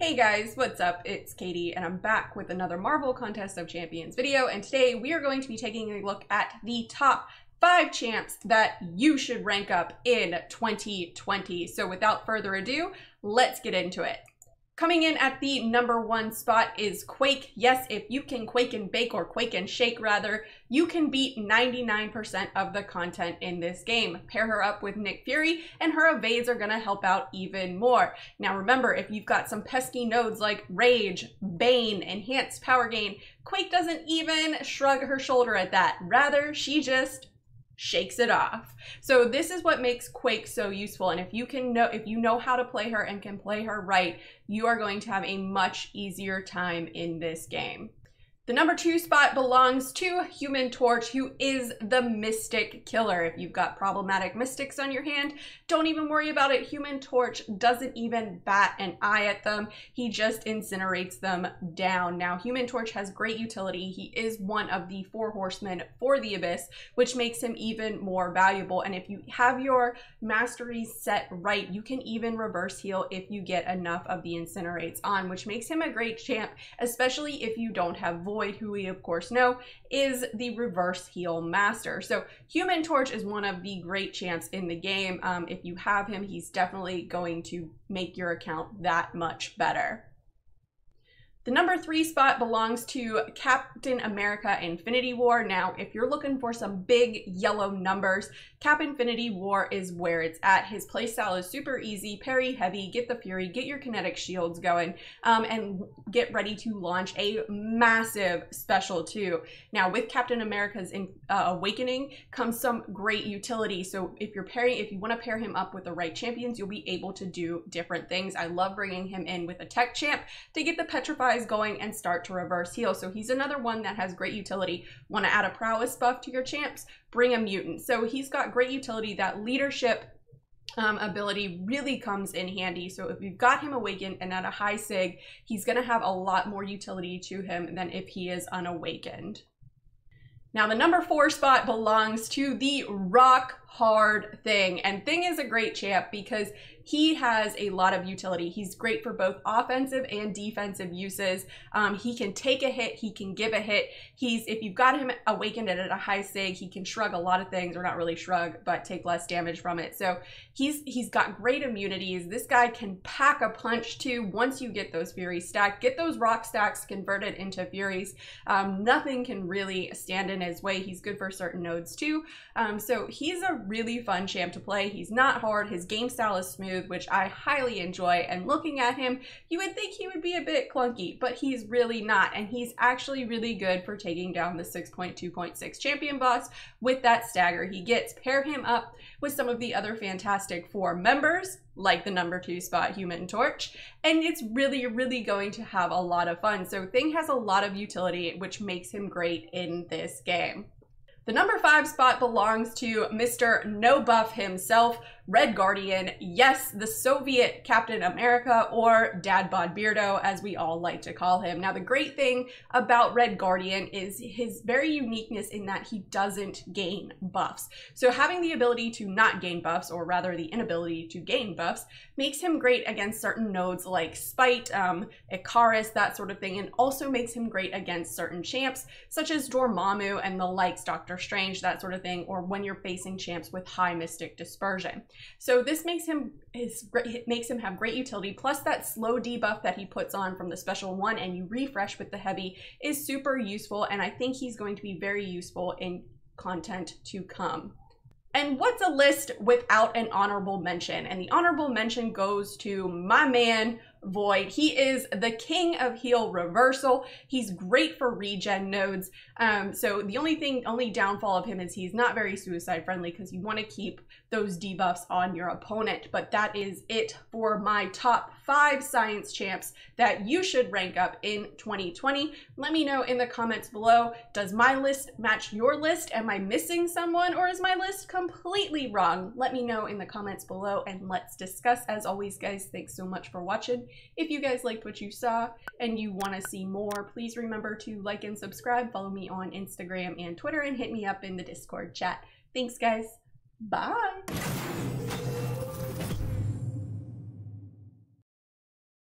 Hey guys, what's up? It's Katie and I'm back with another Marvel Contest of Champions video, and today we are going to be taking a look at the top 5 champs that you should rank up in 2020. So without further ado, let's get into it. Coming in at the #1 spot is Quake. Yes, if you can quake and bake, or quake and shake rather, you can beat 99% of the content in this game. Pair her up with Nick Fury and her evades are gonna help out even more. Now remember, if you've got some pesky nodes like Rage, Bane, Enhanced Power Gain, Quake doesn't even shrug her shoulder at that. Rather, she just shakes it off. So this is what makes Quake so useful, and if you know how to play her and can play her right, you are going to have a much easier time in this game. The #2 spot belongs to Human Torch, who is the Mystic Killer. If you've got problematic Mystics on your hand, don't even worry about it. Human Torch doesn't even bat an eye at them. He just incinerates them down. Now, Human Torch has great utility. He is one of the 4 horsemen for the Abyss, which makes him even more valuable. And if you have your masteries set right, you can even reverse heal if you get enough of the incinerates on, which makes him a great champ, especially if you don't have Void, who we of course know is the reverse heal master. So Human Torch is one of the great champs in the game. If you have him, he's definitely going to make your account that much better. The #3 spot belongs to Captain America Infinity War. Now, if you're looking for some big yellow numbers, Cap Infinity War is where it's at. His playstyle is super easy, parry heavy, get the fury, get your kinetic shields going, and get ready to launch a massive special too. Now, with Captain America's Awakening comes some great utility. So if you want to pair him up with the right champions, you'll be able to do different things. I love bringing him in with a tech champ to get the Petrifies going and start to reverse heal. So he's another one that has great utility. Want to add a prowess buff to your champs? Bring a mutant. So he's got great utility. That leadership ability really comes in handy. So if you've got him awakened and at a high sig, he's going to have a lot more utility to him than if he is unawakened. Now, the #4 spot belongs to the rock hard Thing, and Thing is a great champ because he has a lot of utility. He's great for both offensive and defensive uses. He can take a hit, he can give a hit. If you've got him awakened at a high sig, he can shrug a lot of things, or not really shrug, but take less damage from it. So he's got great immunities. This guy can pack a punch too once you get those furies stacked. Get those rock stacks converted into furies. Nothing can really stand in his way. He's good for certain nodes too. So he's a really fun champ to play. He's not hard. His game style is smooth, which I highly enjoy. And looking at him, you would think he would be a bit clunky, but he's really not. And he's actually really good for taking down the 6.2.6 champion boss with that stagger he gets. Pair him up with some of the other Fantastic Four members, like the #2 spot Human Torch, and it's really, really going to have a lot of fun. So Thing has a lot of utility, which makes him great in this game. The #5 spot belongs to Mr. No Buff himself, Red Guardian. Yes, the Soviet Captain America, or Dad Bod Beardo, as we all like to call him. Now, the great thing about Red Guardian is his very uniqueness in that he doesn't gain buffs. So having the ability to not gain buffs, or rather the inability to gain buffs, makes him great against certain nodes like Spite, Icarus, that sort of thing, and also makes him great against certain champs, such as Dormammu and the likes, Doctor Strange, that sort of thing, or when you're facing champs with high Mystic Dispersion. So this makes him have great utility, plus that slow debuff that he puts on from the special one and you refresh with the heavy is super useful, and I think he's going to be very useful in content to come. And what's a list without an honorable mention? And the honorable mention goes to my man, Void. He is the king of heal reversal. He's great for regen nodes. So the only downfall of him is he's not very suicide friendly, because you want to keep those debuffs on your opponent. But that is it for my top 5 science champs that you should rank up in 2020. Let me know in the comments below. Does my list match your list? Am I missing someone, or is my list completely wrong? Let me know in the comments below and let's discuss. As always, guys, thanks so much for watching. If you guys liked what you saw and you want to see more, please remember to like and subscribe. Follow me on Instagram and Twitter, and hit me up in the Discord chat. Thanks, guys. Bye.